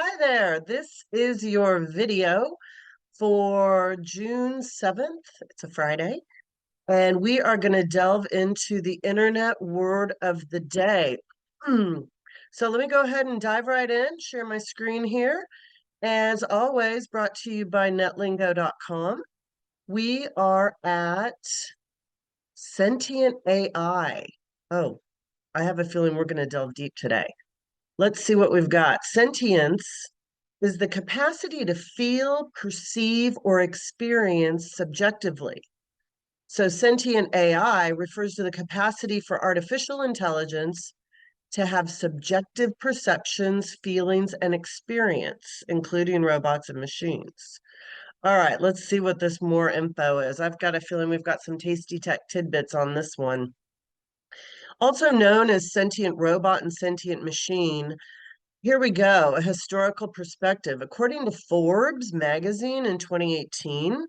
Hi there. This is your video for June 7th. It's a Friday, and we are going to delve into the internet word of the day. So let me go ahead and dive right in, share my screen here. As always, brought to you by netlingo.com. We are at sentient AI. Oh, I have a feeling we're going to delve deep today. Let's see what we've got. Sentience is the capacity to feel, perceive, or experience subjectively. So, sentient AI refers to the capacity for artificial intelligence to have subjective perceptions, feelings, and experience, including robots and machines. All right, let's see what this more info is. I've got a feeling we've got some tasty tech tidbits on this one. Also known as sentient robot and sentient machine, here we go, a historical perspective. According to Forbes magazine in 2018,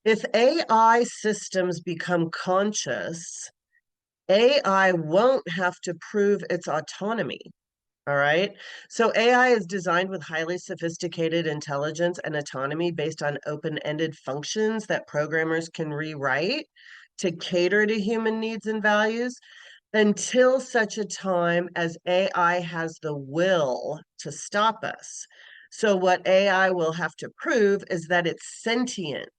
if AI systems become conscious, AI won't have to prove its autonomy. All right. So AI is designed with highly sophisticated intelligence and autonomy based on open-ended functions that programmers can rewrite to cater to human needs and values until such a time as AI has the will to stop us. So, what AI will have to prove is that it's sentient,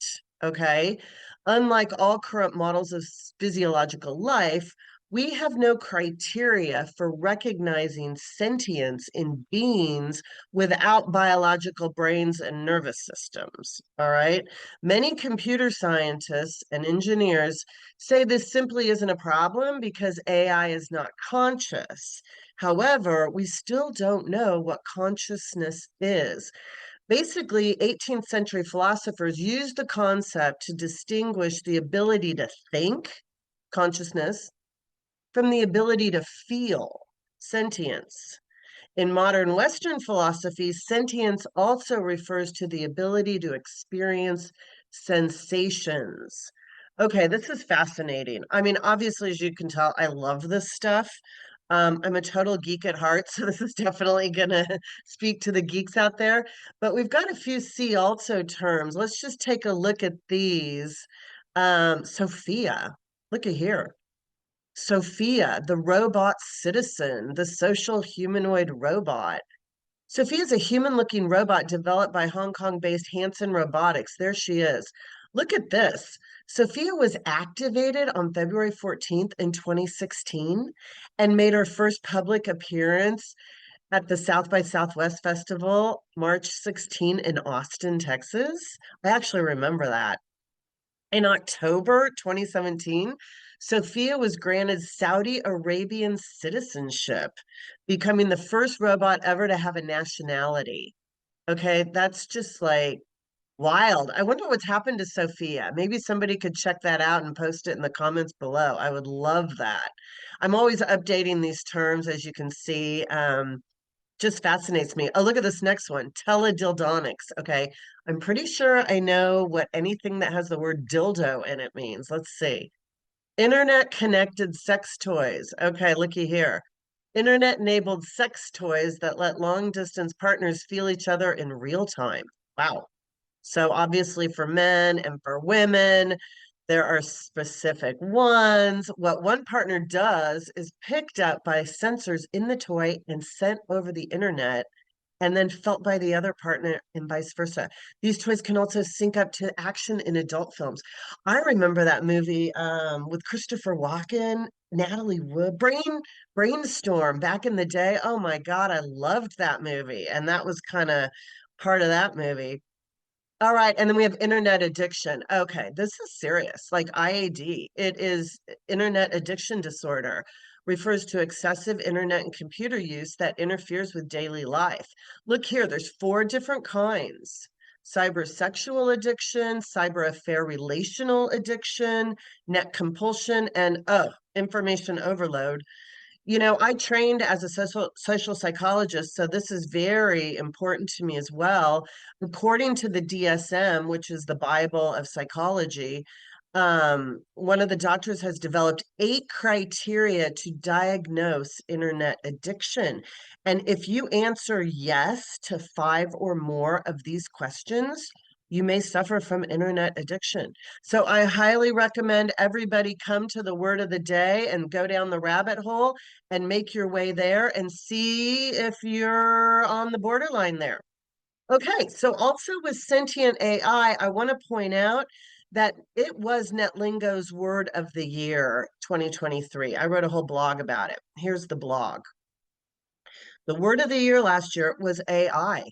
okay? Unlike all current models of physiological life, we have no criteria for recognizing sentience in beings without biological brains and nervous systems. All right. Many computer scientists and engineers say this simply isn't a problem because AI is not conscious. However, we still don't know what consciousness is. Basically, 18th century philosophers used the concept to distinguish the ability to think, consciousness, from the ability to feel, sentience. In modern Western philosophy, sentience also refers to the ability to experience sensations. Okay, this is fascinating. I mean, obviously, as you can tell, I love this stuff. I'm a total geek at heart, so this is definitely going to speak to the geeks out there. But we've got a few see also terms. Let's just take a look at these. Sophia, look at here. Sophia, the robot citizen, the social humanoid robot. Sophia is a human-looking robot developed by Hong Kong-based Hanson Robotics. There she is. Look at this. Sophia was activated on February 14th in 2016 and made her first public appearance at the South by Southwest Festival, March 16 in Austin, Texas. I actually remember that. In October 2017, Sophia was granted Saudi Arabian citizenship, becoming the first robot ever to have a nationality. Okay, that's just like wild. I wonder what's happened to Sophia. Maybe somebody could check that out and post it in the comments below. I would love that. I'm always updating these terms, as you can see. Just fascinates me. Oh, look at this next one, teledildonics. Okay, I'm pretty sure I know what anything that has the word dildo in it means. Let's see. Internet connected sex toys. Okay, looky here. Internet enabled sex toys that let long distance partners feel each other in real time. Wow. So obviously for men and for women, there are specific ones. What one partner does is picked up by sensors in the toy and sent over the internet and then felt by the other partner and vice versa. These toys can also sync up to action in adult films. I remember that movie with Christopher Walken, Natalie Wood, Brainstorm back in the day. Oh my God, I loved that movie. And that was kind of part of that movie. All right, and then we have internet addiction. Okay, this is serious, like IAD. It is internet addiction disorder, refers to excessive internet and computer use that interferes with daily life. Look here, there's four different kinds. Cyber sexual addiction, cyber affair relational addiction, net compulsion, and information overload. You know, I trained as a social psychologist, so this is very important to me as well. According to the DSM, which is the Bible of psychology, One of the doctors has developed 8 criteria to diagnose internet addiction. And if you answer yes to 5 or more of these questions, you may suffer from internet addiction. So I highly recommend everybody come to the word of the day and go down the rabbit hole and make your way there and see if you're on the borderline there. Okay, so also with sentient AI, I want to point out that it was NetLingo's Word of the Year 2023. I wrote a whole blog about it. Here's the blog. The word of the year last year was AI.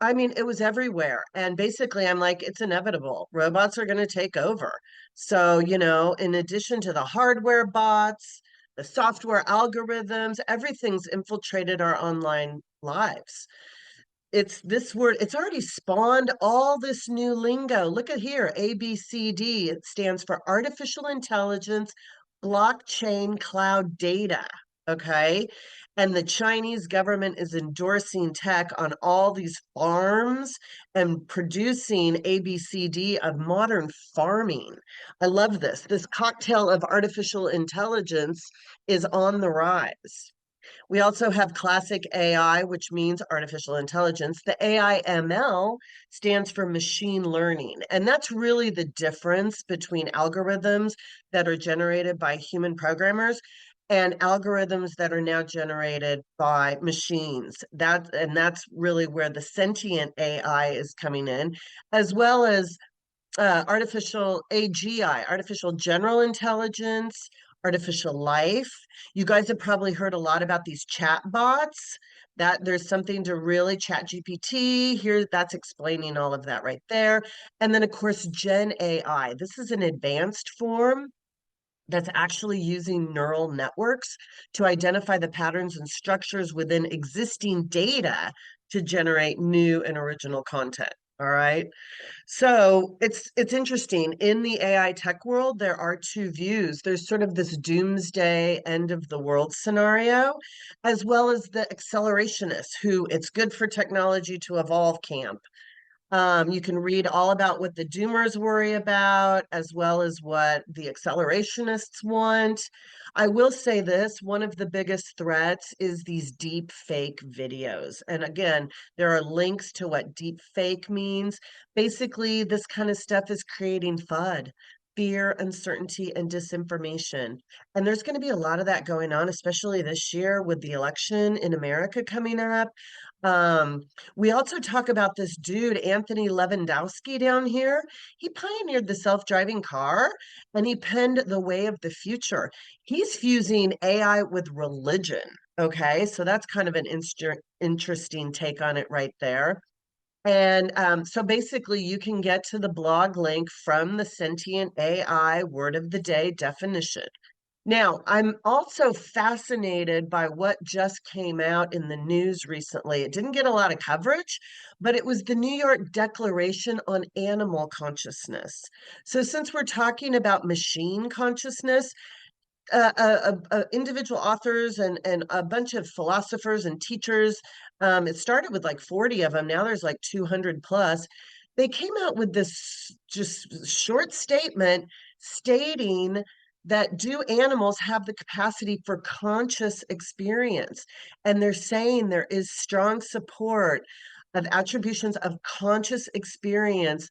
I mean, it was everywhere. And basically, I'm like, it's inevitable. Robots are going to take over. So, in addition to the hardware bots, the software algorithms, everything's infiltrated our online lives. It's this word, it's already spawned all this new lingo. Look at here, ABCD. It stands for artificial intelligence, blockchain, cloud data. Okay. And the Chinese government is endorsing tech on all these farms and producing ABCD of modern farming. I love this. This cocktail of artificial intelligence is on the rise. We also have classic AI, which means artificial intelligence. The AI ML stands for machine learning. And that's really the difference between algorithms that are generated by human programmers and algorithms that are now generated by machines. That's really where the sentient AI is coming in, as well as artificial AGI, artificial general intelligence, artificial life. You guys have probably heard a lot about these chat bots, that there's something to really chat GPT. Here, that's explaining all of that right there. And then, of course, Gen AI. This is an advanced form that's actually using neural networks to identify the patterns and structures within existing data to generate new and original content. All right. So it's interesting. In the AI tech world, there are two views. There's sort of this doomsday end of the world scenario, as well as the accelerationists who it's good for technology to evolve camp. You can read all about what the doomers worry about, as well as what the accelerationists want. I will say this, one of the biggest threats is these deep fake videos. And again, there are links to what deep fake means. Basically, this kind of stuff is creating FUD, fear, uncertainty, and disinformation. And there's going to be a lot of that going on, especially this year with the election in America coming up. Um, we also talk about this dude, Anthony Lewandowski, down here. He pioneered the self-driving car and he penned The Way of the Future. He's fusing AI with religion. Okay, so that's kind of an interesting take on it right there. And so basically, you can get to the blog link from the sentient AI word of the day definition. Now, I'm also fascinated by what just came out in the news recently. It didn't get a lot of coverage, but it was the New York Declaration on Animal Consciousness. So, since we're talking about machine consciousness, individual authors and a bunch of philosophers and teachers, it started with like 40 of them. Now there's like 200 plus. They came out with this just short statement stating that do animals have the capacity for conscious experience? And they're saying there is strong support of attributions of conscious experience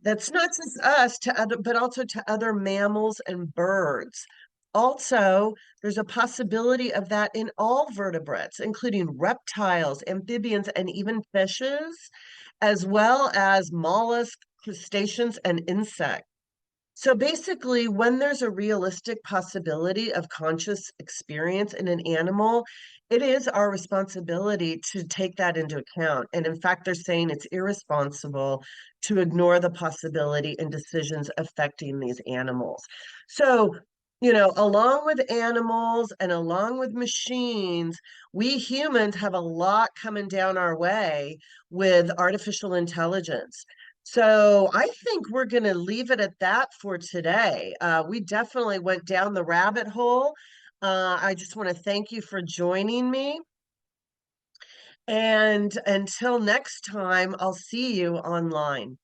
that's not just us to other, but also to other mammals and birds. Also, there's a possibility of that in all vertebrates, including reptiles, amphibians, and even fishes, as well as mollusks, crustaceans, and insects. So basically, when there's a realistic possibility of conscious experience in an animal, it is our responsibility to take that into account. And in fact, they're saying it's irresponsible to ignore the possibility in decisions affecting these animals. So, along with animals and along with machines, we humans have a lot coming down our way with artificial intelligence. So I think we're going to leave it at that for today. We definitely went down the rabbit hole. I just want to thank you for joining me. And until next time, I'll see you online.